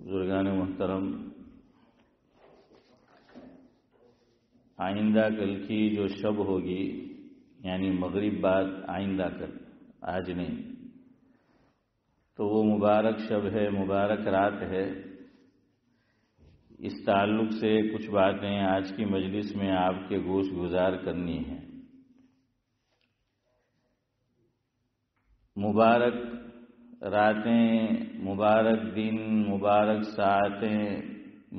بزرگان محترم، آئندہ کل کی جو شب ہوگی یعنی مغرب بعد آئندہ کل، آج نہیں، تو وہ مبارک شب ہے، مبارک رات ہے۔ اس تعلق سے کچھ باتیں آج کی مجلس میں آپ کے گوش گزار کرنی ہیں۔ مبارک راتیں، مبارک دن، مبارک ساعتیں،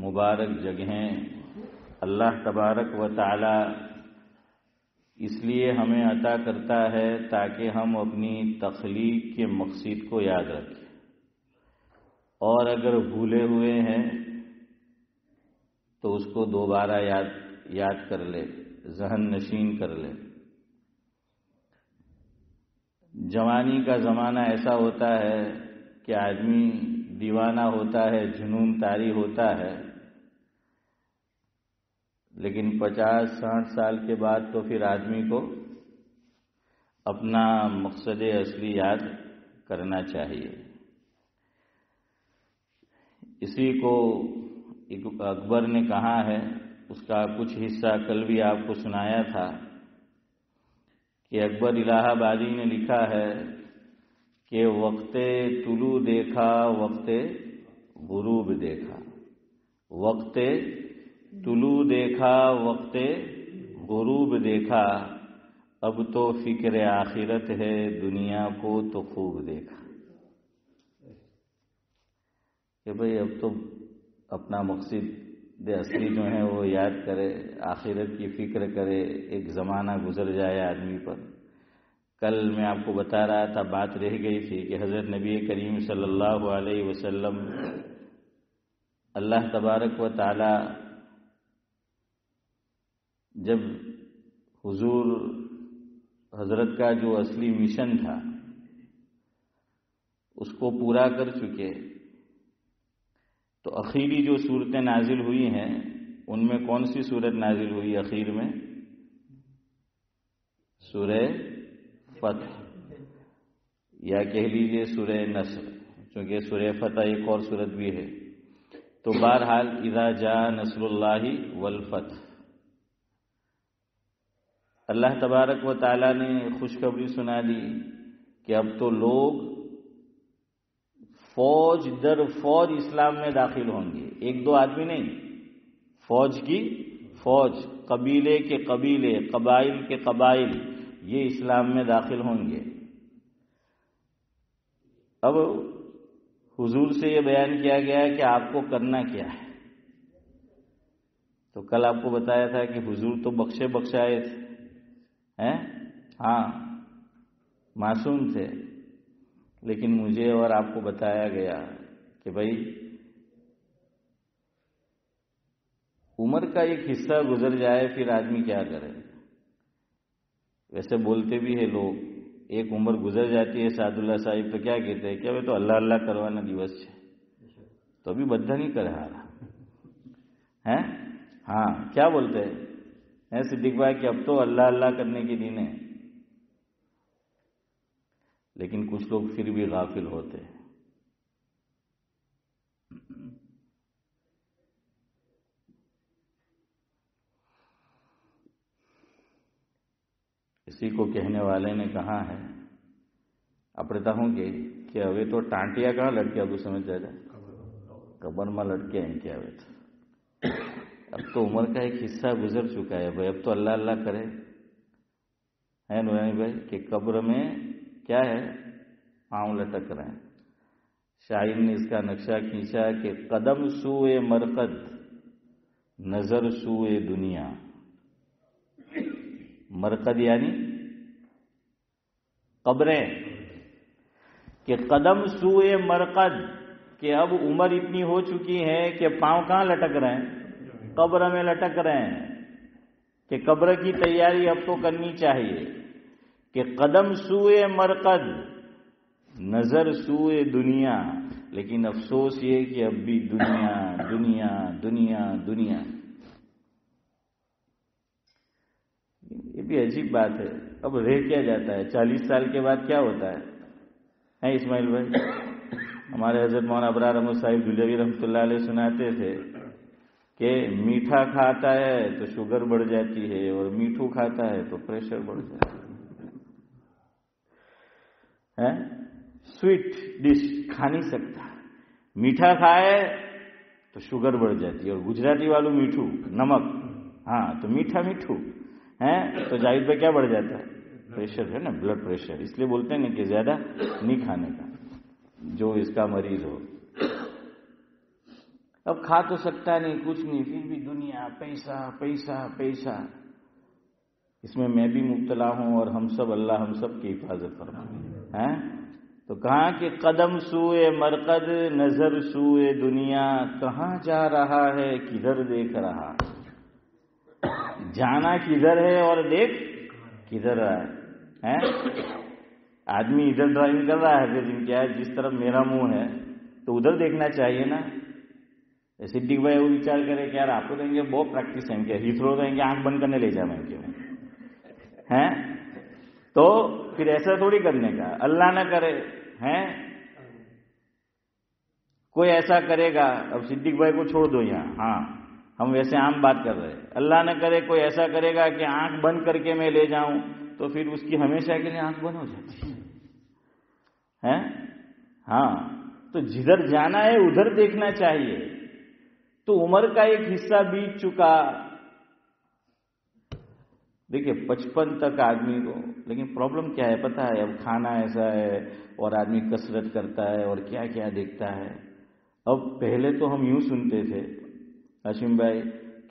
مبارک جگہیں اللہ تبارک و تعالی اس لیے ہمیں عطا کرتا ہے تاکہ ہم اپنی تخلیق کے مقصد کو یاد رکھیں، اور اگر بھولے ہوئے ہیں تو اس کو دوبارہ یاد کر لے، ذہن نشین کر لے۔ جوانی کا زمانہ ایسا ہوتا ہے کہ آدمی دیوانہ ہوتا ہے، جنون طاری ہوتا ہے، لیکن 50-60 سال کے بعد تو پھر آدمی کو اپنا مقصد اصلی یاد کرنا چاہیے۔ اسی کو اکبر نے کہا ہے، اس کا کچھ حصہ کل بھی آپ کو سنایا تھا کہ اکبر الہ آبادی نے لکھا ہے کہ وقت طلوع دیکھا، وقت غروب دیکھا، وقت طلوع دیکھا، وقت غروب دیکھا، اب تو فکر آخرت ہے، دنیا کو تو خوب دیکھا۔ کہ بھئی اب تو اپنا مقصد اصلی جو ہے وہ یاد کرے، آخرت کی فکر کرے، ایک زمانہ گزر جائے آدمی پر۔ کل میں آپ کو بتا رہا تھا، بات رہ گئی تھی کہ حضرت نبی کریم صلی اللہ علیہ وسلم، اللہ تبارک و تعالی جب حضور حضرت کا جو اصلی مشن تھا اس کو پورا کر چکے، تو اخیری جو صورتیں نازل ہوئی ہیں ان میں کون سی صورت نازل ہوئی اخیر میں؟ سورہ فتح، یا کہہ لیجیے سورہ نصر، چونکہ سورہ فتح ایک اور صورت بھی ہے۔ تو بہرحال اذا جاء نصر اللہ والفتح، اللہ تبارک و تعالی نے خوشخبری سنا دی کہ اب تو لوگ فوج در فوج اسلام میں داخل ہوں گے، ایک دو آدمی نہیں، فوج کی فوج، قبیلے کے قبیلے، قبائل کے قبائل، یہ اسلام میں داخل ہوں گے۔ اب حضور سے یہ بیان کیا گیا ہے کہ آپ کو کرنا کیا ہے۔ تو کل آپ کو بتایا تھا کہ حضور تو بخشائے تھے، ہاں معصوم تھے، لیکن مجھے اور آپ کو بتایا گیا کہ بھائی عمر کا ایک حصہ گزر جائے پھر آدمی کیا کرے۔ ویسے بولتے بھی ہے لوگ، ایک عمر گزر جاتی ہے، سعد اللہ صاحب تو کیا کہتے ہیں کہ ابھی تو اللہ اللہ کروانا دیوس ہے، تو ابھی بدھا نہیں کر رہا ہے، ہاں کیا بولتے ہیں صدیق بھائی کہ اب تو اللہ اللہ کرنے کے دن ہے، لیکن کچھ لوگ پھر بھی غافل ہوتے ہیں۔ اسی کو کہنے والے نے کہا ہے، اپنے ہوں گے کہ ابھی تو ٹانٹیا کہاں لٹکے، اب سمجھ جائے گا قبر میں لٹکے ہیں کیا، اب تو عمر کا ایک حصہ گزر چکا ہے بھائی، اب تو اللہ اللہ کرے، ہے نورانی بھائی کہ قبر میں کیا ہے، پاؤں لٹک رہے ہیں۔ شاعر نے اس کا نقشہ کھینچا کہ قدم سوئے مرقد، نظر سوئے دنیا۔ مرقد یعنی قبریں، کہ قدم سوئے مرقد، کہ اب عمر اتنی ہو چکی ہے کہ پاؤں کہاں لٹک رہے ہیں، قبر میں لٹک رہے ہیں، کہ قبر کی تیاری اب تو کرنی چاہیے، کہ قدم سوئے مرقد، نظر سوئے دنیا، لیکن افسوس یہ کہ اب بھی دنیا دنیا دنیا دنیا۔ یہ بھی عجیب بات ہے، اب رہ کیا جاتا ہے، 40 سال کے بعد کیا ہوتا ہے اسماعیل بھائی؟ ہمارے حضرت مولانا ابرار احمد صاحب دہلوی رحمۃ اللہ علیہ سناتے تھے کہ میٹھا کھاتا ہے تو شوگر بڑھ جاتی ہے اور میٹھو کھاتا ہے تو پریشر بڑھ جاتا ہے. سویٹ ڈش کھا نہیں سکتا، میٹھا کھائے تو شوگر بڑھ جاتی ہے. اور گجراتی والوں میٹھو نمک، ہاں تو میٹھا میٹھو ہے تو ظاہر پہ کیا بڑھ جاتا ہے؟ پریشر ہے نا، بلڈ پریشر. اس لیے بولتے ہیں نا کہ زیادہ نہیں کھانے کا جو اس کا مریض ہو. اب کھا تو سکتا نہیں، کچھ نہیں، پھر بھی دنیا پیسہ پیسہ پیسہ، اس میں بھی مبتلا ہوں اور ہم سب، اللہ ہم سب کی حفاظت فرمائے. تو کہاں کہ قدم سوئے مرقد نظر سوئے دنیا، کہاں جا رہا ہے کدھر دیکھ رہا. جانا کدھر ہے اور دیکھ کدھر رہا ہے. آدمی ادھر ڈرائیونگ کر رہا ہے پھر کیا ہے، جس طرف میرا منہ ہے تو ادھر دیکھنا چاہیے نا. صدیق بھائی وہ وچار کرے کہ یار آپ کو دیں گے بہت پریکٹس ہے کیا، ہیتھرو دیں گے آنکھ بند کرنے لے جا میں کیوں ہیں. تو پھر ایسا تھوڑی کرنے کا، اللہ نہ کرے ہیں کوئی ایسا کرے گا. اب صدیق بھائی کو چھوڑ دو یہاں، ہاں ہم ویسے عام بات کر رہے ہیں. اللہ نہ کرے کوئی ایسا کرے گا کہ آنکھ بند کر کے میں لے جاؤں تو پھر اس کی ہمیشہ کے لیے آنکھ بند ہو جاتی ہے. ہاں تو جدھر جانا ہے ادھر دیکھنا چاہیے. تو عمر کا ایک حصہ بیت چکا، دیکھیے 55 تک آدمی کو، لیکن پرابلم کیا ہے پتہ ہے، اب کھانا ایسا ہے اور آدمی کسرت کرتا ہے اور کیا کیا دیکھتا ہے. اب پہلے تو ہم یوں سنتے تھے ہاشم بھائی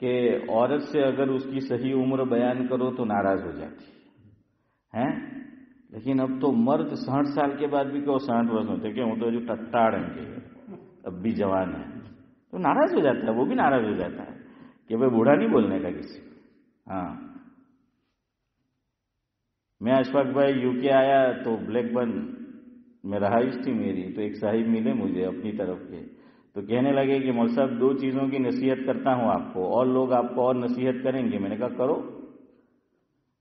کہ عورت سے اگر اس کی صحیح عمر بیان کرو تو ناراض ہو جاتی ہے. لیکن اب تو مرد 60 سال کے بعد بھی کہ 60 برس ہوتے کہ وہ تو جو ٹٹاڑ ہیں اب بھی جوان ہے تو ناراض ہو جاتا ہے، وہ بھی ناراض ہو جاتا ہے کہ بھائی بوڑھا نہیں بولنے کا کسی. ہاں میں اشفاق بھائی یو کے آیا تو بلیک بن میں رہائش تھی میری، تو ایک صاحب ملے مجھے اپنی طرف کے، تو کہنے لگے کہ مول صاحب 2 چیزوں کی نصیحت کرتا ہوں آپ کو، اور لوگ آپ کو اور نصیحت کریں گے. میں نے کہا کرو.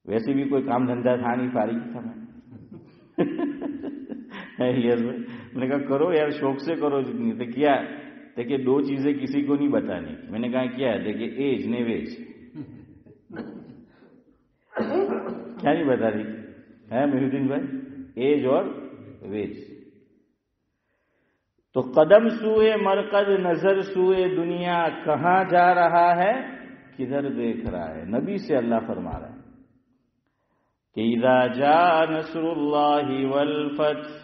ویسے بھی کوئی کام دھندا تھا نہیں، فارغ تھا میں. میں نے کہا کرو یار، شوق سے کرو. تو کیا دیکھیے 2 چیزیں کسی کو نہیں بتانی. میں نے کہا کیا ہے؟ دیکھیے ایج نے ویج کیا نہیں بتا رہی ہے محی الدین بھائی، ایج اور ویج. تو قدم سوئے مرقد نظر سوئے دنیا، کہاں جا رہا ہے کدھر دیکھ رہا ہے. نبی سے اللہ فرما رہا ہے کہ اذا جاء نصر اللہ والفتح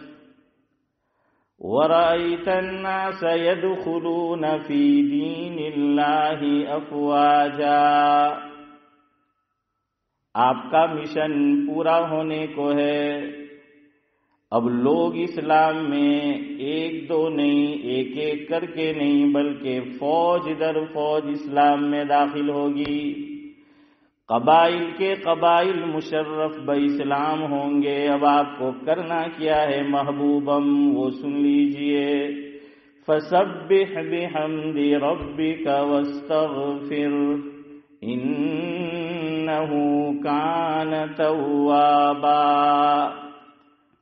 ورأيت الناس يدخلون في دين الله افواجا. آپ کا مشن پورا ہونے کو ہے. اب لوگ اسلام میں 1-2 نہیں، ایک کر کے نہیں، بلکہ فوج در فوج اسلام میں داخل ہوگی. قبائل کے قبائل مشرف باسلام ہوں گے. اب آپ کو کرنا کیا ہے محبوبم، وہ سن لیجئے. فسبح بحمد ربک واستغفر انہ کان توابا.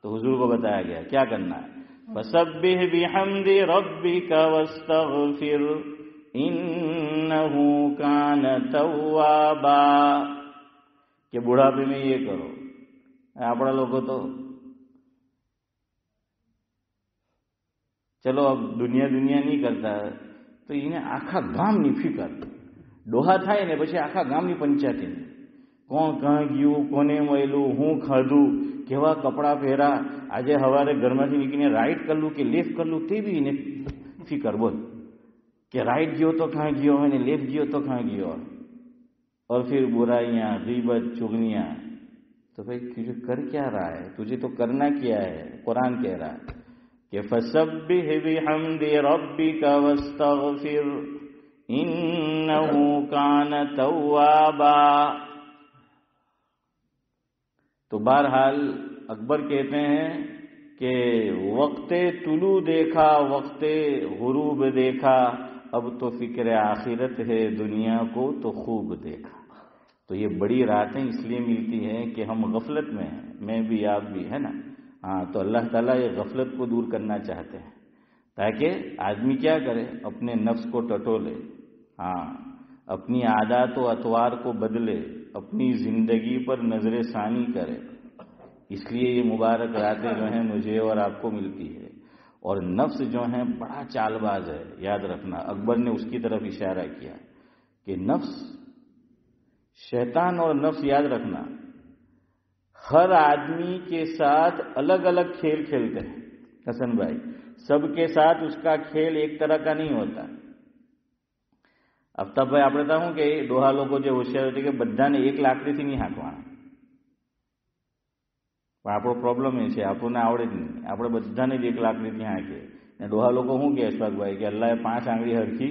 تو حضور کو بتایا گیا کیا کرنا ہے. فسبح بحمد ربک واستغفر انہ کان توابا، کہ بڑھاپے میں یہ کرو. اپنا لوگوں تو چلو اب دنیا نہیں کرتا تو انہیں આખા ગામની ફિકર ડોહા થાય ને પછી આખા ગામની પંચાયતી, કોણ કાં ગયું, કોને મળ્યું, હું ખાધું, કેવા કપડાં પહેરા, આજે સવારે ઘરમાંથી નીકળીને રાઈટ કરલું કે લેફ્ટ કરલું તે બી એને ફિકર. બોલ کہ رائٹ گیو تو کہاں گیو ہے نے لیفٹ گیو تو کہاں گیو. اور پھر برائیاں غیبت چغلیاں. تو بھائی تجھے کر کیا رہا ہے، تجھے تو کرنا کیا ہے. قرآن کہہ رہا ہے کہ فسبح بحمد ربک واستغفر انہ کان توابا. تو بہرحال اکبر کہتے ہیں کہ وقت طلوع دیکھا، وقت غروب دیکھا، اب تو فکر آخرت ہے، دنیا کو تو خوب دیکھا. تو یہ بڑی راتیں اس لیے ملتی ہیں کہ ہم غفلت میں ہیں، میں بھی آپ بھی ہے نا. ہاں تو اللہ تعالیٰ یہ غفلت کو دور کرنا چاہتے ہیں. تاکہ آدمی کیا کرے، اپنے نفس کو ٹٹولے، ہاں اپنی عادات و اطوار کو بدلے، اپنی زندگی پر نظر ثانی کرے۔ اس لیے یہ مبارک راتیں جو ہیں مجھے اور آپ کو ملتی ہے۔ اور نفس جو ہے بڑا چال باز ہے، یاد رکھنا۔ اکبر نے اس کی طرف اشارہ کیا کہ نفس، شیطان اور نفس، یاد رکھنا، ہر آدمی کے ساتھ الگ الگ کھیل کھیلتے ہیں حسن بھائی، سب کے ساتھ اس کا کھیل ایک طرح کا نہیں ہوتا۔ આફતાબ ભાઈ આપણે તો શું કે ડોહા લોકો જે હોશિયાર હતી કે બધાને એક લાકડીથી નહીં હાંકવાના, પણ આપણો પ્રોબ્લેમ એ છે આપણને આવડે જ નહીં, આપણે બધાને જ એક લાકડીથી હાંકીએ ને ડોહા લોકો શું કહે અશફાકભાઈ કે અલ્લાહે 5 આંગળી હરખી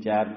4,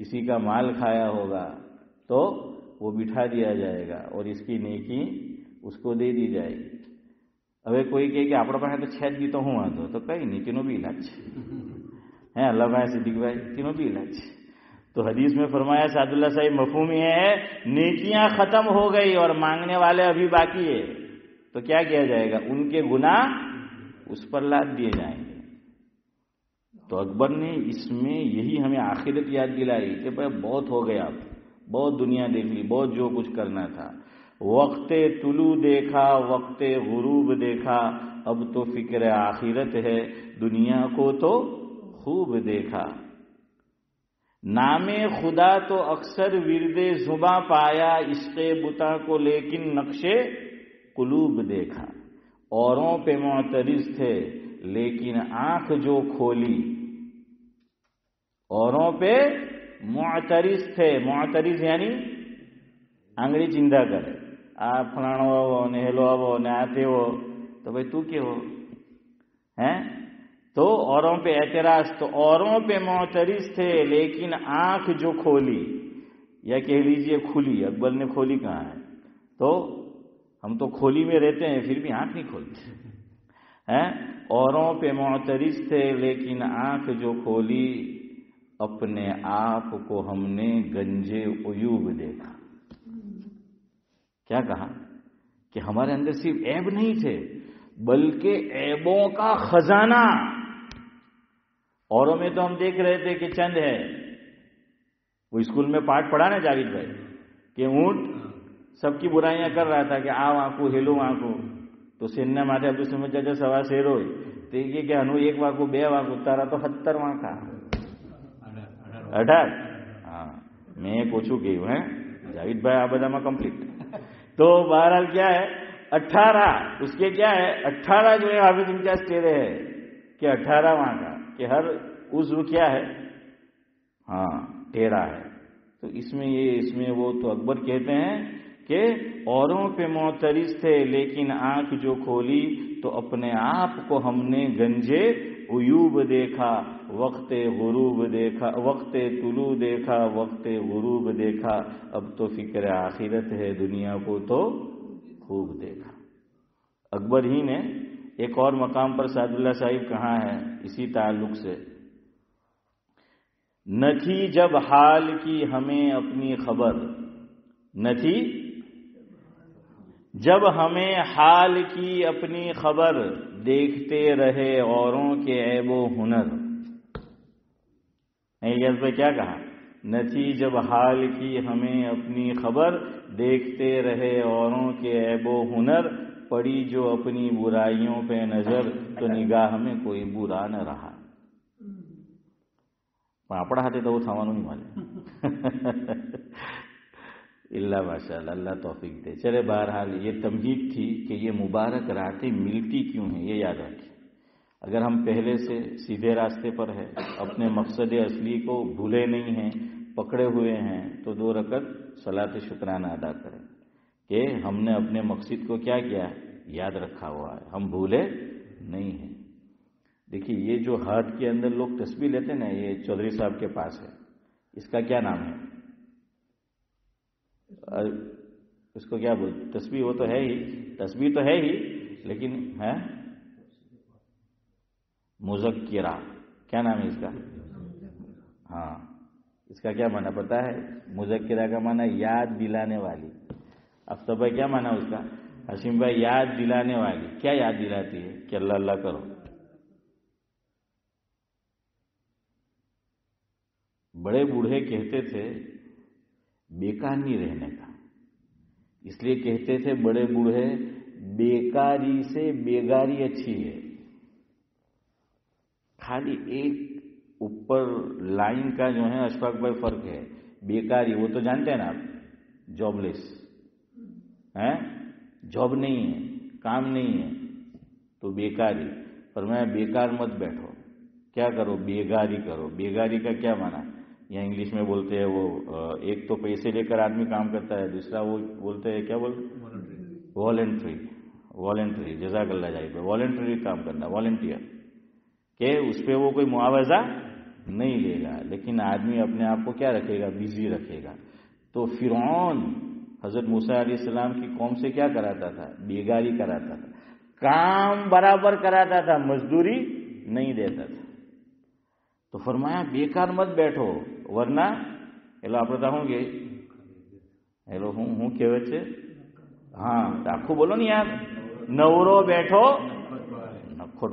کسی کا مال کھایا ہوگا تو وہ بٹھا دیا جائے گا اور اس کی نیکی اس کو دے دی جائے گی. હવે કોઈ કહે કે આપણા પાસે તો છે જ બી તો હું વાંધો, તો કંઈ નહીં, તેનો બી ઇલાજ છે. હે અલ્લાહ ભાઈ સિદ્દીકભાઈ, તેનો બી ઇલાજ છે. تو حدیث میں فرمایا سعداللہ صاحب مفہوم یہ ہے نیکیاں ختم ہو گئی اور مانگنے والے ابھی باقی ہے تو کیا کیا جائے گا؟ ان کے گناہ اس پر لاد دیے جائیں گے. تو اکبر نے اس میں یہی ہمیں آخرت یاد دلائی کہ بھائی بہت ہو گیا، بہت دنیا دیکھ لی، بہت جو کچھ کرنا تھا. وقت طلوع دیکھا، وقت غروب دیکھا، اب تو فکر آخرت ہے، دنیا کو تو خوب دیکھا. نام خدا تو اکثر ورد زباں پایا، عشق بتا کو لیکن نقش قلوب دیکھا. اوروں پہ معترض تھے لیکن آنکھ جو کھولی، اوروں پہ معترض تھے، معترض یعنی آنگڑی چندہ کرے، آپ فلانو آو نے ہیلو آو نے آتے ہو تو بھائی تو کیا ہو ہیں؟ تو اوروں پہ اعتراض، تو اوروں پہ معترض تھے لیکن آنکھ جو کھولی، یا کہہ لیجئے کھلی، اکبر نے کھولی کہاں ہے؟ تو ہم تو کھولی میں رہتے ہیں پھر بھی آنکھ نہیں کھولتے ہیں. اوروں پہ معترض تھے لیکن آنکھ جو کھولی، اپنے آپ کو ہم نے گنجے عیوب دیکھا. کیا کہا کہ ہمارے اندر صرف عیب نہیں تھے بلکہ عیبوں کا خزانہ. اوروں میں تو ہم دیکھ رہے تھے کہ چند ہے. وہ اسکول میں پاٹ پڑھا نا جاوید بھائی کہ اونٹ سب کی برائیاں کر رہا تھا کہ آو آنکو ہیلو آنکو تو سیننا ماتھے ابو سمجھ جا سوا شیر ہوئی تو یہ کہ انو ایک واکو بے واکو تارا تو 70 واکا 18. ہاں میں پوچھوں گئی ہوں جاوید بھائی آ بدا میں کمپلیٹ. تو بہرحال کیا ہے 18 اس کے کیا ہے 18 جو ہے حافظ امتیاز تیرے ہے کہ 18 وہاں کا کہ ہر عضو کیا ہے؟ ہاں ٹیڑھا ہے. تو اس میں یہ اس میں وہ تو اکبر کہتے ہیں کہ اوروں پہ معترض تھے لیکن آنکھ جو کھولی تو اپنے آپ کو ہم نے گنجے عیوب دیکھا. وقت غروب دیکھا، وقت طلوع دیکھا، وقت غروب دیکھا، اب تو فکر آخرت ہے، دنیا کو تو خوب دیکھا. اکبر ہی نے ایک اور مقام پر سعداللہ صاحب کہاں ہے اسی تعلق سے، نہ تھی جب حال کی ہمیں اپنی خبر، نہ تھی جب ہمیں حال کی اپنی خبر، دیکھتے رہے اوروں کے عیب و ہنر. یس بھائی کیا کہا؟ نہ تھی جب حال کی ہمیں اپنی خبر، دیکھتے رہے اوروں کے عیب و ہنر، پڑی جو اپنی برائیوں پہ نظر تو نگاہ میں کوئی برا نہ رہا. આપણા હાથે તો થવાનું નહીં માને. اللہ ماشاء اللہ، اللہ توفیق دے. چلے بہرحال یہ تمہید تھی کہ یہ مبارک راتیں ملتی کیوں ہیں، یہ یاد رکھیں. اگر ہم پہلے سے سیدھے راستے پر ہے، اپنے مقصد اصلی کو بھولے نہیں ہیں، پکڑے ہوئے ہیں، تو 2 رکعت صلاۃ شکرانہ ادا کریں کہ ہم نے اپنے مقصد کو کیا کیا، یاد رکھا ہوا ہے، ہم بھولے نہیں ہیں. دیکھیے یہ جو ہاتھ کے اندر لوگ تسبیح لیتے ہیں نا، یہ چودھری صاحب کے پاس ہے، اس کا کیا نام ہے؟ اس کو کیا بولتے؟ تسبیح وہ تو ہے ہی، تسبیح تو ہے ہی لیکن ہے مذکرہ. کیا نام ہے اس کا؟ ہاں اس کا کیا معنی پتا ہے؟ مذکرہ کا معنی یاد دلانے والی. افتر بھائی کیا معنی اس کا؟ حشیم بھائی یاد دلانے والی. کیا یاد دلاتی ہے؟ کہ اللہ اللہ کرو. بڑے بوڑھے کہتے تھے بیکار نہیں رہنے کا، اس لیے کہتے تھے بڑے بوڑھے بیکاری سے بیگاری اچھی ہے. خالی ایک اوپر لائن کا جو ہے اشفاق بھائی فرق ہے. بیکاری وہ تو جانتے ہیں نا آپ، جاب لیس ہے، جاب نہیں ہے، کام نہیں ہے تو بیکاری. فرمایا بیکار مت بیٹھو، کیا کرو؟ بیگاری کرو. بیگاری کا کیا معنی؟ یا انگلش میں بولتے ہیں وہ ایک تو پیسے لے کر آدمی کام کرتا ہے، دوسرا وہ بولتے ہیں کیا بولتے؟ والنٹری. والنٹری جزاک اللہ جائے گا. والنٹری کام کرنا، والنٹیئر، کہ اس پہ وہ کوئی معاوضہ نہیں لے گا، لیکن آدمی اپنے آپ کو کیا رکھے گا؟ بیزی رکھے گا. تو فرعون حضرت موسیٰ علیہ السلام کی قوم سے کیا کراتا تھا؟ بیگاری کراتا تھا، کام برابر کراتا تھا، مزدوری نہیں دیتا تھا. تو فرمایا بیکار مت بیٹھو ورنہ હેલો આપણે તો શું કે હેલો હું કહેવત છે હા આખું બોલો ને યાર નવરો બેઠો નખોટ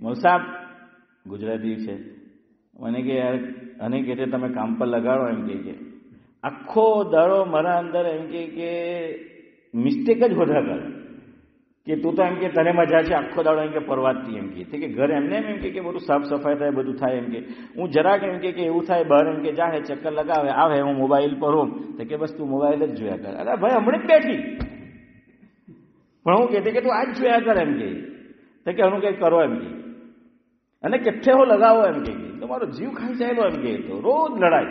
મોસાબ ગુજરાતી છે, મને કે યાર અને કે તમે કામ પર લગાડો એમ કે આખો દાડો મારા અંદર એમ કે મિસ્ટેક જ બધા કરે કે તું તો એમ કે તને મજા છે આખો દાડો એમ કે પરવાતથી એમ કે ઘર એમને એમ કે બધું સાફ સફાઈ થાય બધું થાય એમ કે હું જરાક એમ કે એવું થાય બહાર એમ કે જાહે ચક્કર લગાવે આવે હું મોબાઈલ પર હોઉં તો કે બસ તું મોબાઈલ જ જોયા કર. અરે ભાઈ હમણાં જ બેઠી પણ હું કહેતી કે તું આજ જોયા કર એમ કે આનું કંઈક કરો એમ કે અને કેટલે હો લગાવો એમ કે તમારો જીવ ખાઈ જાયેલો એમ કે તો રોજ લડાઈ.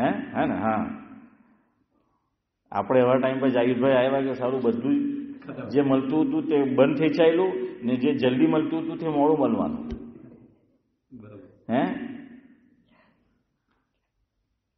હે ને. હા, આપણે એવા ટાઈમ પર જાગીરભાઈ આવ્યા કે સારું બધું જે મળતું હતું તે બંધ થઈ ચાલ્યું ને જે જલ્દી મળતું હતું તે મોડું મળવાનું. હે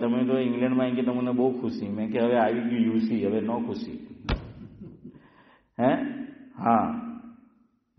તમે તો ઇંગ્લેન્ડમાં આવી કે તમને બહુ ખુશી. મેં કે હવે આવી ગયું યુસી, હવે નો ખુશી. હે હા,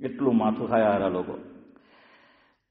એટલું માથું ખાયા હારા લોકો.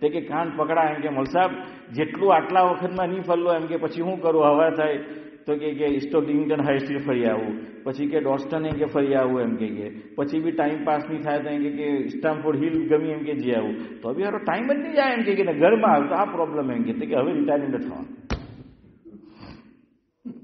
તે કે કાન પકડા એમ કે મોલ સાહેબ જેટલું આટલા વખતમાં નહીં ફરલો એમ કે પછી હું કરું હવા થાય તો કે સ્ટોકિંગટન હાઈ સ્ટ્રીટ ફરી આવું, પછી કે ડોસ્ટન એમ કે ફરી આવું એમ કે પછી બી ટાઈમ પાસ નહીં થાય તો એમ કે સ્ટામફોર્ડ હિલ ગમી એમ કે જઈ આવું તો બી હારો ટાઈમ જ નહીં જાય એમ કે ઘરમાં આવું તો આ પ્રોબ્લેમ એમ કે હવે રિટાયરમેન્ટ થવાનું.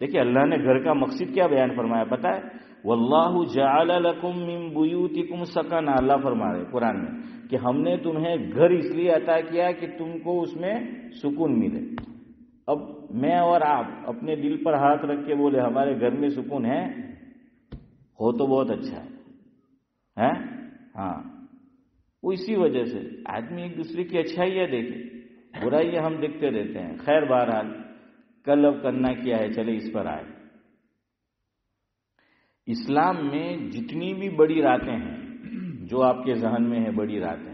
دیکھیں اللہ نے گھر کا مقصد کیا بیان فرمایا پتہ ہے؟ واللہ جعل لکم من بیوتکم سکنا، اللہ فرما رہے قرآن میں کہ ہم نے تمہیں گھر اس لیے عطا کیا کہ تم کو اس میں سکون ملے۔ اب میں اور آپ اپنے دل پر ہاتھ رکھ کے بولے ہمارے گھر میں سکون ہے، ہو تو بہت اچھا ہے ہاں، وہ اسی وجہ سے آدمی ایک دوسرے کی اچھائیاں دیکھے، برائیاں ہم دیکھتے رہتے ہیں۔ خیر بہرحال کل اب کرنا کیا ہے، چلے اس پر آئے۔ اسلام میں جتنی بھی بڑی راتیں ہیں جو آپ کے ذہن میں ہے بڑی راتیں،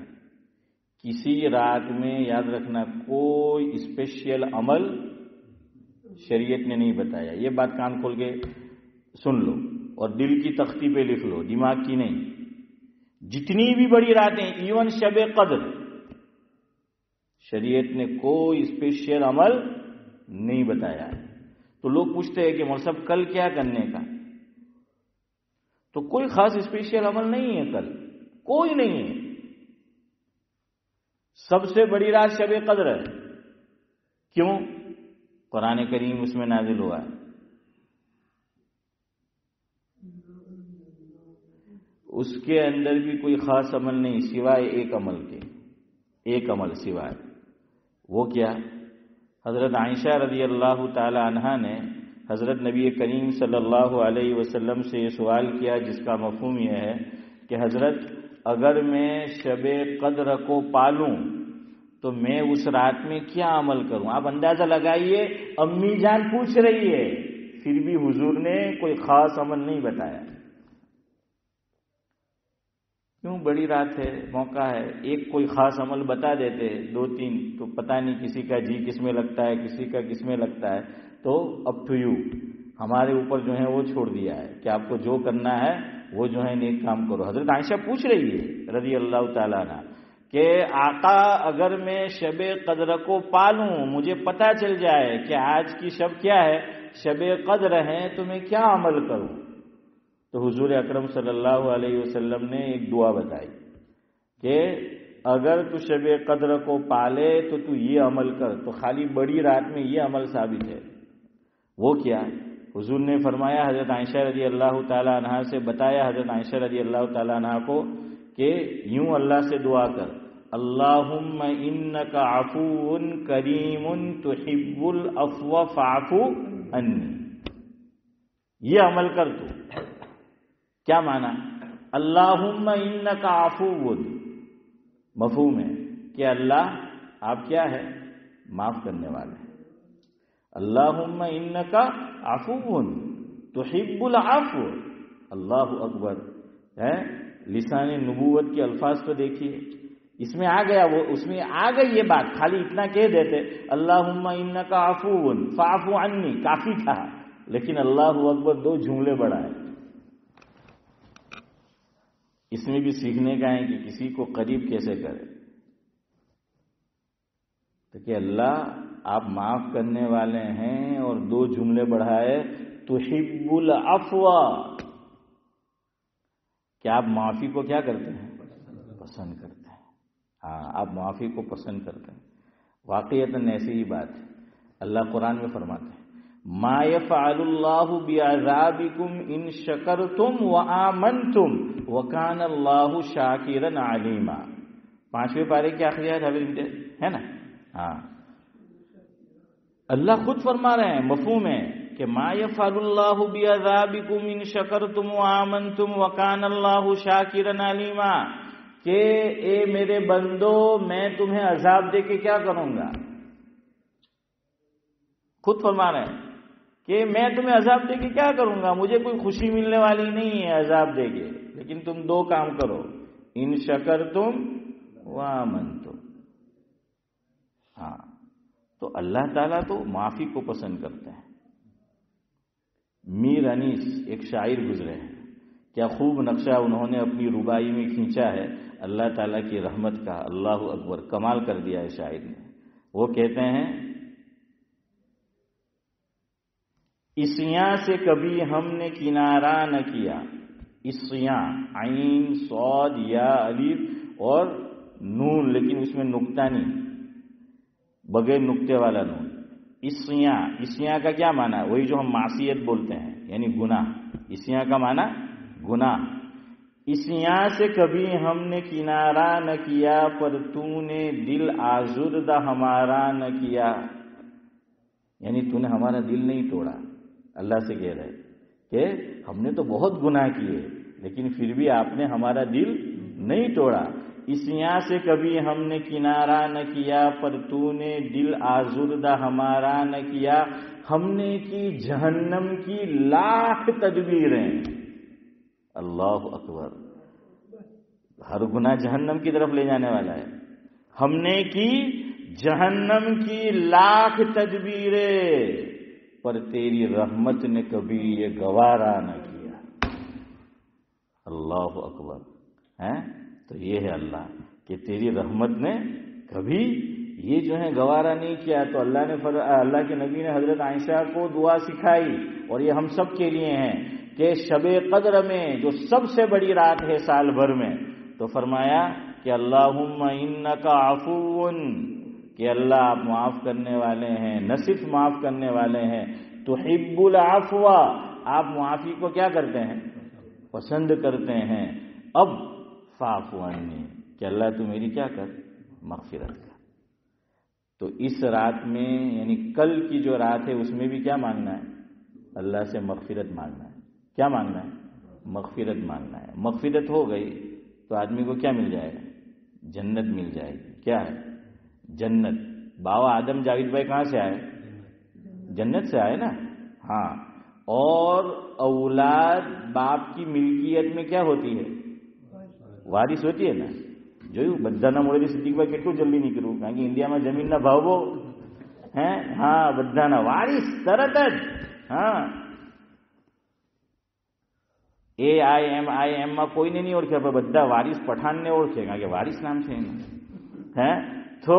کسی رات میں یاد رکھنا کوئی اسپیشل عمل شریعت نے نہیں بتایا۔ یہ بات کان کھول کے سن لو اور دل کی تختی پہ لکھ لو، دماغ کی نہیں۔ جتنی بھی بڑی راتیں، ایون شب قدر، شریعت نے کوئی اسپیشل عمل نہیں بتایا۔ تو لوگ پوچھتے ہیں کہ مولوی صاحب کل کیا کرنے کا؟ تو کوئی خاص اسپیشل عمل نہیں ہے کل، کوئی نہیں ہے۔ سب سے بڑی رات شب قدر ہے۔ کیوں؟ قرآن کریم اس میں نازل ہوا ہے۔ اس کے اندر بھی کوئی خاص عمل نہیں سوائے ایک عمل کے، ایک عمل سوائے، وہ کیا؟ حضرت عائشہ رضی اللہ تعالی عنہا نے حضرت نبی کریم صلی اللہ علیہ وسلم سے یہ سوال کیا جس کا مفہوم یہ ہے کہ حضرت اگر میں شب قدر کو پالوں تو میں اس رات میں کیا عمل کروں؟ آپ اندازہ لگائیے، امی جان پوچھ رہی ہے، پھر بھی حضور نے کوئی خاص عمل نہیں بتایا۔ کیوں؟ بڑی رات ہے، موقع ہے، ایک کوئی خاص عمل بتا دیتے، دو تین تو پتہ نہیں کسی کا جی کس میں لگتا ہے، کسی کا کس میں لگتا ہے۔ تو اپ ٹو یو، ہمارے اوپر جو ہے وہ چھوڑ دیا ہے کہ آپ کو جو کرنا ہے وہ جو ہے نیک کام کرو۔ حضرت عائشہ پوچھ رہی ہے رضی اللہ تعالیٰ عنہ کہ آقا اگر میں شب قدر کو پالوں، مجھے پتہ چل جائے کہ آج کی شب کیا ہے، شب قدر ہے، تو میں کیا عمل کروں؟ تو حضور اکرم صلی اللہ علیہ وسلم نے ایک دعا بتائی کہ اگر تو شب قدر کو پالے تو یہ عمل کر۔ تو خالی بڑی رات میں یہ عمل ثابت ہے۔ وہ کیا؟ حضور نے فرمایا، حضرت عائشہ رضی اللہ تعالی عنہا سے بتایا، حضرت عائشہ رضی اللہ تعالی عنہا کو کہ یوں اللہ سے دعا کر، اللہم انک عفو کریم تحب العفو فاعف عنی۔ یہ عمل کر تو کیا معنی؟ اللہم انک عفو، مفہوم ہے کہ اللہ آپ کیا ہے؟ معاف کرنے والے ہیں۔ اللہم انک عفو تحب العفو، اللہ اکبر ہے۔ لسان نبوت کے الفاظ تو دیکھیے، اس میں آ گیا، وہ اس میں آ گئی یہ بات، خالی اتنا کہہ دیتے اللہم انک عفو فاعف عنی کافی تھا، لیکن اللہ اکبر دو جملے بڑھائے۔ اس میں بھی سیکھنے کا ہے کہ کسی کو قریب کیسے کرے، تو کہ اللہ آپ معاف کرنے والے ہیں، اور دو جملے بڑھائے، تحب العفو، کیا آپ معافی کو کیا کرتے ہیں؟ پسند کرتے ہیں۔ ہاں، آپ معافی کو پسند کرتے ہیں۔ واقعتاً ایسی ہی بات ہے، اللہ قرآن میں فرماتے ہیں ما يفعل اللہ بعذابکم ان شکرتم وآمنتم وکان اللہ شاکرا علیما۔ 5ویں پارے کی آخری آیت ہے نا؟ ہاں، اللہ خود فرما رہے ہیں، مفہوم ہے کہ ما يفعل اللہ بعذابکم ان شکرتم وآمنتم وکان اللہ شاکرا علیما، کہ اے میرے بندو میں تمہیں عذاب دے کے کیا کروں گا؟ خود فرما رہے ہیں کہ میں تمہیں عذاب دے کے کیا کروں گا، مجھے کوئی خوشی ملنے والی نہیں ہے عذاب دے کے، لیکن تم دو کام کرو، ان شکرتم وآمنتم۔ ہاں، تو اللہ تعالیٰ تو معافی کو پسند کرتے ہیں۔ میر انیس ایک شاعر گزرے ہیں، کیا خوب نقشہ انہوں نے اپنی ربائی میں کھینچا ہے اللہ تعالیٰ کی رحمت کا، اللہ اکبر، کمال کر دیا ہے شاعر نے۔ وہ کہتے ہیں عصیاں سے کبھی ہم نے کنارہ نہ کیا، عصیاں عین صاد یا الف اور نون، لیکن اس میں نقطہ نہیں، بغیر نقطے والا نون، اسیاں کا کیا معنی ہے؟ وہی جو ہم معصیت بولتے ہیں، یعنی گناہ. اسیاں کا معنی گناہ. اسیاں سے کبھی ہم نے کنارہ نہ کیا، پر تو نے دل آزردہ ہمارا نہ کیا. یعنی تو نے ہمارا دل نہیں توڑا. اللہ سے کہہ رہے کہ ہم نے تو بہت گناہ کیے لیکن پھر بھی آپ نے ہمارا دل نہیں توڑا. اسیاں سے کبھی ہم نے کنارہ نہ کیا، پر تو نے دل آزردہ ہمارا نہ کیا. ہم نے کی جہنم کی لاکھ تدبیریں. اللہ اکبر. ہر گناہ جہنم کی طرف لے جانے والا ہے. ہم نے کی جہنم کی لاکھ تدبیریں، پر تیری رحمت نے کبھی یہ گوارا نہ کیا. اللہ اکبر. تو یہ ہے اللہ کہ تیری رحمت نے کبھی یہ جو ہے گوارا نہیں کیا. تو اللہ کے نبی نے حضرت عائشہ کو دعا سکھائی، اور یہ ہم سب کے لیے ہیں کہ شب قدر میں جو سب سے بڑی رات ہے سال بھر میں، تو فرمایا کہ اللہم انکا عفو، کہ اللہ آپ معاف کرنے والے ہیں، نہ صرف معاف کرنے والے ہیں، تحب العفو، آپ معافی کو کیا کرتے ہیں؟ پسند کرتے ہیں. اب فاعف عنی، کہ اللہ تو میری کیا کر؟ مغفرت کر. تو اس رات میں یعنی کل کی جو رات ہے اس میں بھی کیا مانگنا ہے؟ اللہ سے مغفرت مانگنا ہے. کیا مانگنا ہے؟ مغفرت مانگنا ہے. مغفرت ہو گئی تو آدمی کو کیا مل جائے گا؟ جنت مل جائے گی. کیا ہے؟ جنت. بابا آدم جاوید بھائی کہاں سے آئے؟ جنت سے آئے نا. ہاں. اور اولاد باپ کی ملکیت میں کیا ہوتی ہے؟ وارث ہوتی ہے نا. جو بدھانا موڑی صدیق بھائی કેટલું જલ્દી નીકળ્યું, કારણ કે ઇન્ડિયામાં જમીનના ભાવો ہیں. હા, બધાના વારિસ તરત જ. હા, AIM માં કોઈને નહીં ઓળખે, પણ બધા વારિસ પઠાણને ઓળખે, કારણ કે વારિસ નામ છે એનું. તો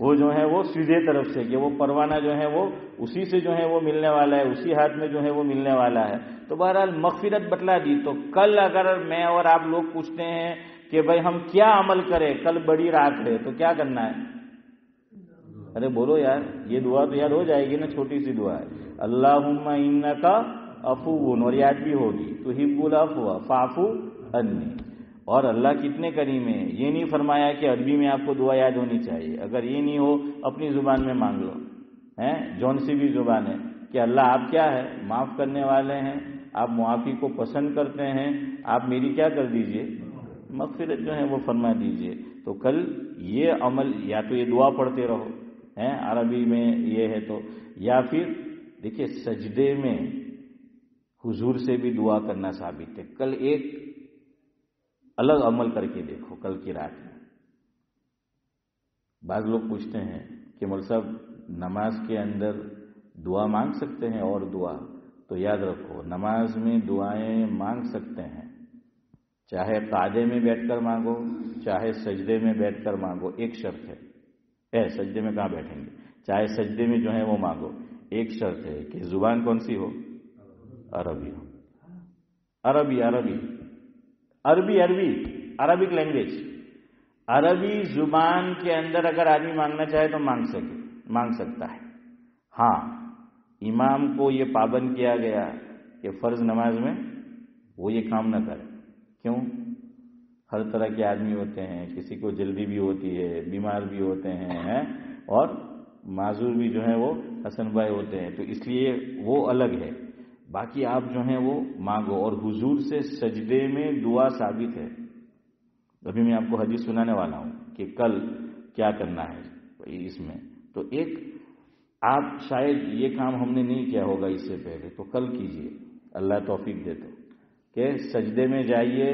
وہ جو ہے وہ سیدھے طرف سے کہ وہ پروانہ جو ہے وہ اسی سے جو ہے وہ ملنے والا ہے، اسی ہاتھ میں جو ہے وہ ملنے والا ہے. تو بہرحال مغفرت بتلا دی. تو کل اگر میں اور آپ لوگ پوچھتے ہیں کہ بھائی ہم کیا عمل کریں، کل بڑی رات ہے تو کیا کرنا ہے؟ ارے بولو یار، یہ دعا تو یاد ہو جائے گی نا، چھوٹی سی دعا ہے. اللہم انکا عفو، اور یاد بھی ہوگی، تحب العفو فاعف عنی. اور اللہ کتنے کریم ہیں، یہ نہیں فرمایا کہ عربی میں آپ کو دعا یاد ہونی چاہیے. اگر یہ نہیں ہو اپنی زبان میں مانگ لو، جون سی بھی زبان ہے، کہ اللہ آپ کیا ہے، معاف کرنے والے ہیں، آپ معافی کو پسند کرتے ہیں، آپ میری کیا کر دیجئے، مغفرت جو ہے وہ فرما دیجئے. تو کل یہ عمل، یا تو یہ دعا پڑھتے رہو عربی میں یہ ہے تو، یا پھر دیکھیے سجدے میں حضور سے بھی دعا کرنا ثابت ہے. کل ایک الگ عمل کر کے دیکھو کل کی رات میں. بعض لوگ پوچھتے ہیں کہ مول صاحب نماز کے اندر دعا مانگ سکتے ہیں؟ اور دعا تو یاد رکھو، نماز میں دعائیں مانگ سکتے ہیں، چاہے قعدے میں بیٹھ کر مانگو، چاہے سجدے میں بیٹھ کر مانگو. ایک شرط ہے، سجدے میں کہاں بیٹھیں گے، چاہے سجدے میں جو ہے وہ مانگو. ایک شرط ہے کہ زبان کون سی ہو، عربی ہو. عربی عربک لینگویج. عربی زبان کے اندر اگر آدمی مانگنا چاہے تو مانگ سکتا ہے. ہاں، امام کو یہ پابند کیا گیا کہ فرض نماز میں وہ یہ کام نہ کرے. کیوں؟ ہر طرح کے آدمی ہوتے ہیں، کسی کو جلدی بھی ہوتی ہے، بیمار بھی ہوتے ہیں، اور معذور بھی جو ہے وہ حسن بھائی ہوتے ہیں، تو اس لیے وہ الگ ہے. باقی آپ جو ہیں وہ مانگو. اور حضور سے سجدے میں دعا ثابت ہے. ابھی میں آپ کو حدیث سنانے والا ہوں کہ کل کیا کرنا ہے اس میں. تو ایک آپ شاید یہ کام ہم نے نہیں کیا ہوگا اس سے پہلے، تو کل کیجئے، اللہ توفیق دے تو، کہ سجدے میں جائیے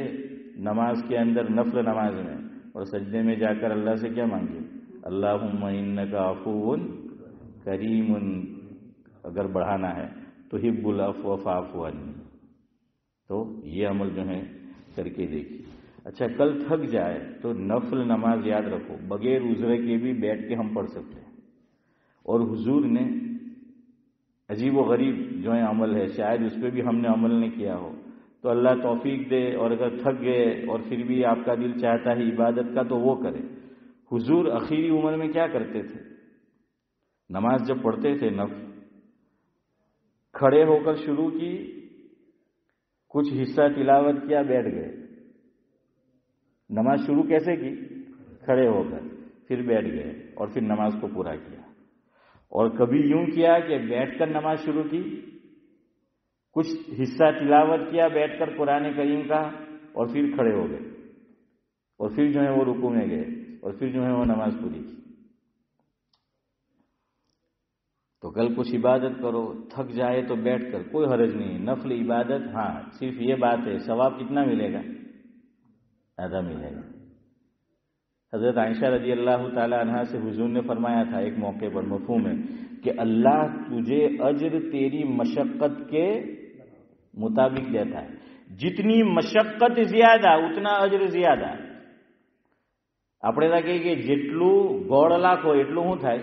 نماز کے اندر، نفل نماز میں، اور سجدے میں جا کر اللہ سے کیا مانگیے، اللہم انکا عفو کریم. اگر بڑھانا ہے تحب العفو فاعف عنی. تو یہ عمل جو ہے کر کے دیکھیے. اچھا، کل تھک جائے تو نفل نماز یاد رکھو بغیر عذر کے بھی بیٹھ کے ہم پڑھ سکتے ہیں. اور حضور نے عجیب و غریب جو ہے عمل ہے، شاید اس پہ بھی ہم نے عمل نہیں کیا ہو، تو اللہ توفیق دے. اور اگر تھک گئے اور پھر بھی آپ کا دل چاہتا ہے عبادت کا تو وہ کرے. حضور اخیری عمر میں کیا کرتے تھے، نماز جب پڑھتے تھے نفل، کھڑے ہو کر شروع کی، کچھ حصہ تلاوت کیا، بیٹھ گئے. نماز شروع کیسے کی، کھڑے ہو کر، پھر بیٹھ گئے، اور پھر نماز کو پورا کیا. اور کبھی یوں کیا کہ بیٹھ کر نماز شروع کی، کچھ حصہ تلاوت کیا بیٹھ کر قرآن کریم کا، اور پھر کھڑے ہو گئے، اور پھر جو ہے وہ رکوع میں گئے، اور پھر جو ہے وہ نماز پوری کی. تو کل کچھ عبادت کرو، تھک جائے تو بیٹھ کر، کوئی حرج نہیں. نفل عبادت، ہاں صرف یہ بات ہے ثواب کتنا ملے گا، آدھا ملے گا. حضرت عائشہ رضی اللہ تعالی عنہا سے حضور نے فرمایا تھا ایک موقع پر، مفہوم ہے کہ اللہ تجھے اجر تیری مشقت کے مطابق دیتا ہے. جتنی مشقت زیادہ اتنا اجر زیادہ. આપણે તો કહીએ કે જેટલું ગોળ લાખો એટલું શું થાય,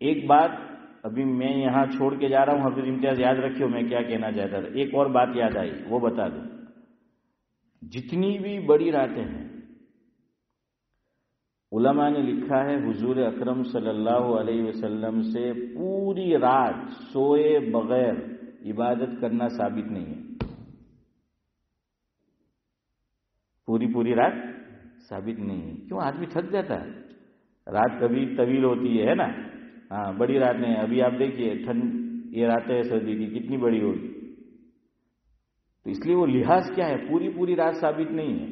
ایک بات ابھی میں یہاں چھوڑ کے جا رہا ہوں، حافظ امتیاز یاد رکھیو میں کیا کہنا چاہتا تھا. ایک اور بات یاد آئی، وہ بتا دوں. جتنی بھی بڑی راتیں ہیں، علماء نے لکھا ہے حضور اکرم صلی اللہ علیہ وسلم سے پوری رات سوئے بغیر عبادت کرنا ثابت نہیں ہے. پوری رات ثابت نہیں ہے. کیوں؟ آدمی تھک جاتا ہے. رات کبھی طویل ہوتی ہے نا. ہاں، بڑی راتیں. ابھی آپ دیکھیے ٹھنڈ، یہ راتیں سردی کی کتنی بڑی ہوگی. تو اس لیے وہ لحاظ کیا ہے، پوری رات ثابت نہیں ہے.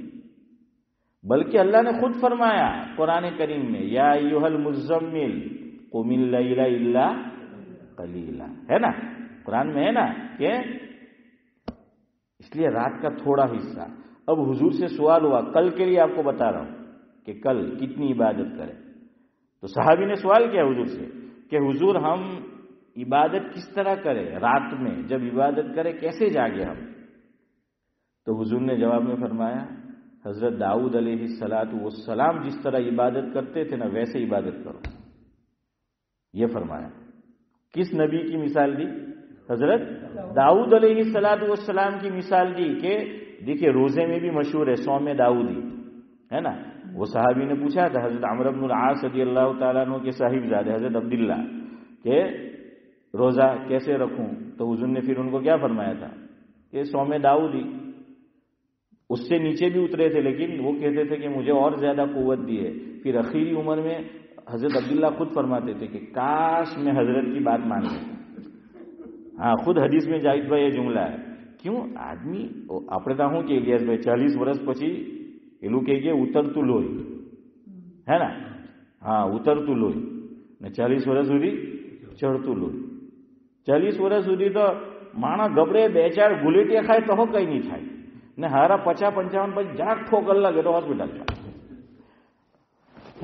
بلکہ اللہ نے خود فرمایا قرآن کریم میں، یا ایھا المزمل قم اللیل الا قلیلا، ہے نا، قرآن میں ہے نا کہ اس لیے رات کا تھوڑا حصہ. اب حضور سے سوال ہوا، کل کے لیے آپ کو بتا رہا ہوں کہ کل کتنی عبادت کریں. تو صحابی نے سوال کیا حضور سے کہ حضور ہم عبادت کس طرح کریں رات میں، جب عبادت کریں کیسے جاگے ہم؟ تو حضور نے جواب میں فرمایا، حضرت داؤد علیہ السلام جس طرح عبادت کرتے تھے نا ویسے عبادت کرو. یہ فرمایا. کس نبی کی مثال دی؟ حضرت داؤد علیہ السلام کی مثال دی کہ دیکھیے روزے میں بھی مشہور ہے صوم داؤدی، ہے نا. وہ صحابی نے پوچھا تھا حضرت عمرو بن العاص رضی اللہ تعالیٰ عنہ کے صاحبزادے حضرت عبداللہ کہ روزہ کیسے رکھوں؟ تو حضور نے پھر ان کو کیا فرمایا تھا کہ صوم داؤدی. اس سے نیچے بھی اترے تھے لیکن وہ کہتے تھے کہ مجھے اور زیادہ قوت دی ہے. پھر اخیری عمر میں حضرت عبداللہ خود فرماتے تھے کہ کاش میں حضرت کی بات مان لیتا. ہاں، خود حدیث میں جائز بھائی یہ جملہ ہے. کیوں؟ آدمی આપણે તો શું કે ઇલિયાસભાઈ 40 વર્ષ પછી એલું કે ઉતરતું લોહી, હે ને. હા, ઉતરતું લોહી ને 40 વર્ષ સુધી ચડતું લોહી. 40 વર્ષ સુધી તો માણસ ગબડે 2-4 ગુલેટિયા ખાય તો કઈ નહીં થાય ને હારા 50-55 પછી જાક ઠોકર લાગે તો હોસ્પિટલ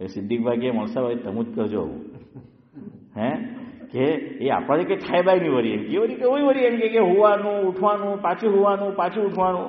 સિદ્દીક ભાઈ મળસા ભાઈ તમુજ કરજો હે કે એ આપણે કે થાય નહીં વળી એમ કે વળી કે હોય વળી એમ કે હોવાનું ઉઠવાનું પાછું ઉઠવાનું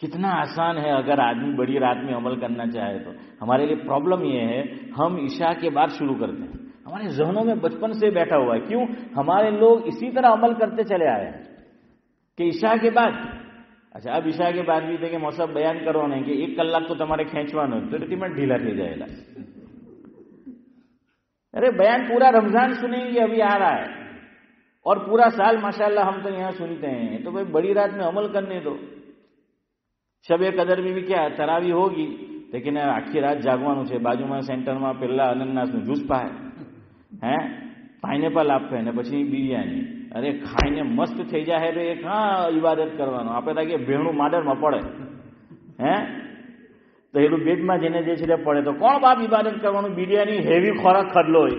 کتنا آسان ہے اگر آدمی بڑی رات میں عمل کرنا چاہے تو. ہمارے لیے پرابلم یہ ہے ہم عشاء کے بعد شروع کرتے ہیں. ہمارے ذہنوں میں بچپن سے بیٹھا ہوا ہے. کیوں؟ ہمارے لوگ اسی طرح عمل کرتے چلے آئے ہیں کہ عشاء کے بعد. اچھا اب عشاء کے بعد بھی دیکھیں موسم بیان کرو نہیں کہ 1 કલાક તો તમારે ખેંચવાનો તો રિટીમેન્ટ ઢીલા થઈ જાયેલા. ارے بیان پورا رمضان سنیں گے ابھی آ رہا ہے اور پورا سال ماشاءاللہ ہم تو یہاں سنتے ہیں. تو بھائی بڑی رات میں عمل کرنے دو. شب قدر میں بھی کیا تراوی ہوگی لیکن આખી રાત જાગવાનું છે. બાજુમાં સેન્ટરમાં પહેલા અનન્નાસનું જ્યુસ પાય, હે પાઇનેપલ આપે ને પછી બિરયાની. અરે ખાઈને મસ્ત થઈ જાય તો એ કાં ઇબાદત કરવાનો? આપણે થાય કે ભેણું માડરમાં પડે, હે તો એનું પેટમાં જેને જે છે પડે તો કોણ બાપ ઇબાદત કરવાનું? બિરયાની હેવી ખોરાક ખડલો હોય,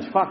અશફાક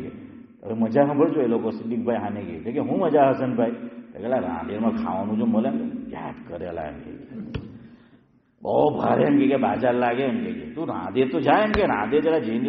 કે. હવે મજા સાંભળજો એ લોકો સિદ્દીકભાઈ હાને કે હું મજા હસનભાઈ પેલા રાંદેરમાં ખાવાનું જો મળે ને યાદ કરેલા એમ કે બહુ ભારે એમ કે બાજાર લાગે એમ કે તું રાંધે તો જાય એમ કે રાંધે જરા જઈને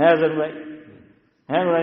હે હસનભાઈ, હે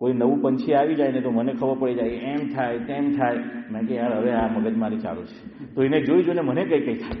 કોઈ નવું પંછી આવી જાય ને તો મને ખબર પડી જાય એમ થાય તેમ થાય. મેં કે યાર હવે આ મગજમારી ચાલુ છે તો એને જોઈ જોઈને મને કઈ કઈ થાય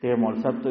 તે મોલ સાહેબ તો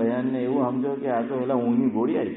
બયાનને એવું સમજો કે આ તો પેલા ઊંઘની ગોળી આવી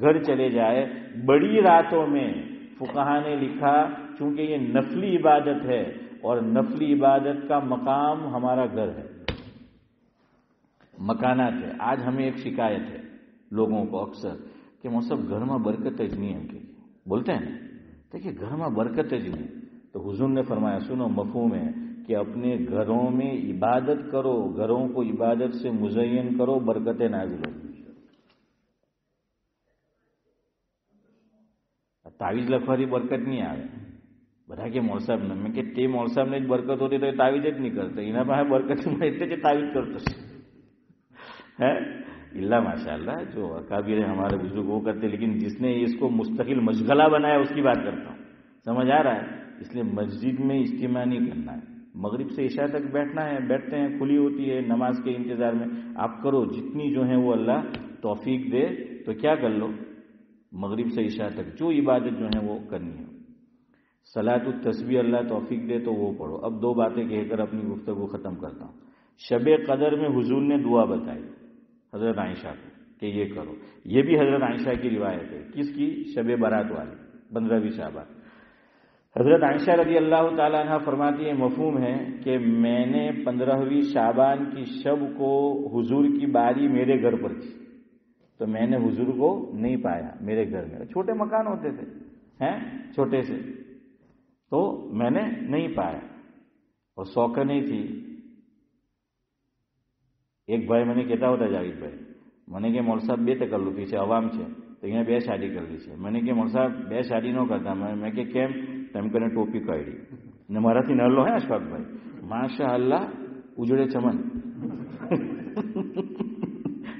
گھر چلے جائے۔ بڑی راتوں میں فقہا نے لکھا چونکہ یہ نفلی عبادت ہے اور نفلی عبادت کا مقام ہمارا گھر ہے، مکانات ہے۔ آج ہمیں ایک شکایت ہے لوگوں کو اکثر کہ مصحف گھر میں برکت જ نہیں ہے، بولتے ہیں نا، دیکھیے گھر میں برکت જ نہیں۔ تو حضور نے فرمایا سنو، مفہوم ہے کہ اپنے گھروں میں عبادت کرو، گھروں کو عبادت سے مزین کرو، برکتیں نازل ہو۔ તાવીજ લખવાથી બરકત નહીં આવે। બધા કે મોલ સાહેબ ને, મેં કે તે મોલ સાહેબને જ બરકત હોતી તો એ તાવીજ જ નહીં કરતા, એના પાસે બરકત એટલે જ તાવીજ કરતો ہے اللہ ماشاء اللہ۔ جو اکابر ہمارے بزرگ وہ کرتے، لیکن جس نے اس کو مستقل مشغلہ بنایا اس کی بات کرتا ہوں، سمجھ آ رہا ہے؟ اس لیے مسجد میں اجتماع نہیں کرنا ہے، مغرب سے عشاء تک بیٹھنا ہے، بیٹھتے ہیں، کھلی ہوتی ہے نماز کے انتظار میں، آپ کرو جتنی جو ہے وہ اللہ توفیق دے تو کیا کر لو، مغرب سے عشاء تک جو عبادت جو ہے وہ کرنی ہے۔ صلاۃ التسبیح اللہ توفیق دے تو وہ پڑھو۔ اب دو باتیں کہہ کر اپنی گفتگو ختم کرتا ہوں۔ شب قدر میں حضور نے دعا بتائی حضرت عائشہ کو کہ یہ کرو، یہ بھی حضرت عائشہ کی روایت ہے۔ کس کی؟ شب برات والی، 15ویں شعبان۔ حضرت عائشہ رضی اللہ تعالیٰ عنہ فرماتی ہے، مفہوم ہے کہ میں نے 15ویں شعبان کی شب کو حضور کی باری میرے گھر پر تھی، تو میں نے حضور کو نہیں پایا میرے گھر میں، چھوٹے مکان ہوتے تھے ہیں چھوٹے سے، تو میں نے نہیں پایا اور سوکھ نہیں تھی۔ ایک ભાઈ મને કહેતા હતા જાવીદભાઈ, મને કે મોલ સાહેબ 2 તકલ્લુફી છે, અવામ છે તો અહીંયા 2 શાદી કરવી છે। મને કે મોલ સાહેબ 2 શાદી ન કરતા। મેં કે કેમ? તેમ કરીને ટોપી કાઢી ને મારાથી નાનો હે અશફાકભાઈ, માશા અલ્લાહ ઉજળે ચમન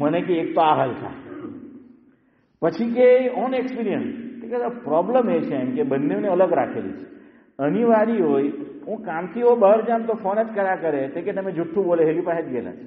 મને કે એક તો આ હાલ થાય, પછી કે ઓન એક્સપિરિયન્સ કે પ્રોબ્લેમ એ છે એમ કે બંનેને અલગ રાખેલી છે। અનિવાર્ય હોય હું કામથી હો બહાર જામ તો ફોન જ કર્યા કરે તે કે તમે જુઠ્ઠું બોલે હેલી પાસે જ ગયેલા છે।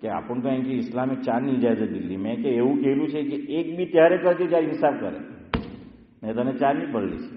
કે આપણને કહે કે ઇસ્લામે 4ની ઇજાજત દીધી। મેં કે એવું કહેલું છે કે એક બી ત્યારે કરજે જ્યારે ઇન્સાફ કરે, મેં તને 4ની પડલી છે।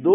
2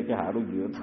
કે હારું ગયો તો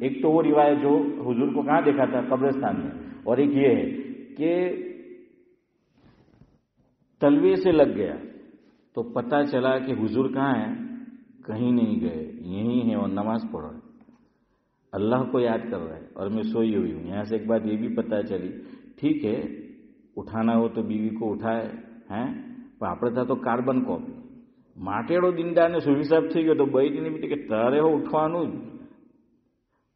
ایک تو وہ روایت جو حضور کو کہاں دیکھا تھا قبرستان میں، اور ایک یہ ہے کہ تلوے سے لگ گیا تو پتہ چلا کہ حضور کہاں ہیں، کہیں نہیں گئے، یہیں ہیں اور نماز پڑھ رہے، اللہ کو یاد کر رہے اور میں سوئی ہوئی ہوں۔ یہاں سے ایک بات یہ بھی پتہ چلی، ٹھیک ہے اٹھانا ہو تو بیوی کو اٹھائے ہیں، પણ આપણે ત્યાં તો કાર્બન કોપી માટેડો દિંડાને સુવિસાબ થઈ ગયો તો બૈરીને બી કે તારે હો ઉઠવાનું જ